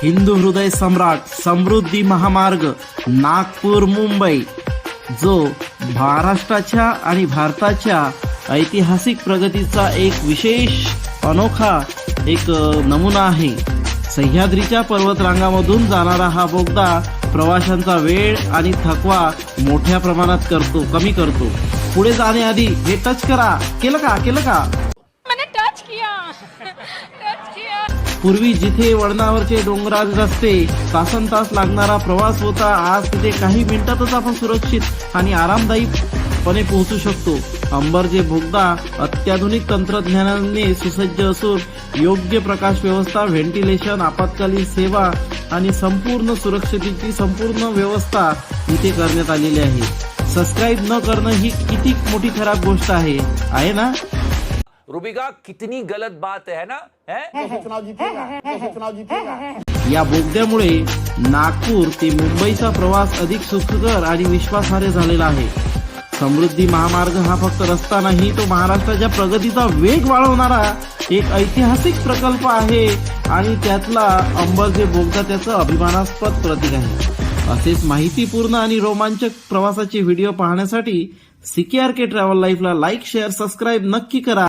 हिंदू हृदय सम्राट समृद्धी महामार्ग नागपूर मुंबई, जो महाराष्ट्राच्या आणि भारताच्या ऐतिहासिक प्रगतीचा एक विशेष अनोखा एक नमुना आहे। सह्याद्रीच्या पर्वतरांगामधून जाणारा हा बोगदा प्रवाशांचा वेळ आणि थकवा मोठ्या प्रमाणात कमी करतो। पुढे जाण्याआधी हे टच करा। केलं का मैंने टच किया। पूर्वी जिथे वळणावरचे डोंगराळ रस्ते तासनतास लागणारा प्रवास होता, आज तिथे काही मिनिटातच आपण सुरक्षित आणि आरामदायीपणे पोहोचू शकतो। अंबरजे बोगदा अत्याधुनिक तंत्रज्ञानाने सुसज्ज असून योग्य प्रकाश व्यवस्था, व्हेंटिलेशन, आपत्कालीन सेवा आणि संपूर्ण सुरक्षतेची संपूर्ण व्यवस्था इथे करण्यात आलेली आहे। सबस्क्राईब न करणं ही किती मोठी खराब गोष्ट आहे ना? रूबिका कितनी गलत बात है ना? या बोगद्यामुळे नागपूर ते मुंबईचा प्रवास अधिक सुखकर आणि विश्वासार्ह झालेला आहे। समृद्धी महामार्ग हा फक्त रस्ता नाही, तो महाराष्ट्राच्या प्रगतीचा वेग वाढवणारा एक ऐतिहासिक प्रकल्प आहे आणि त्यातला अंबरजे बोगदा त्याचं अभिमानास्पद प्रतीक आहे। असेच माहितीपूर्ण आणि रोमांचक प्रवासाचे व्हिडिओ पाहण्यासाठी CKRK ट्रॅव्हल लाईफला लाईक, शेअर, सबस्क्राईब नक्की करा।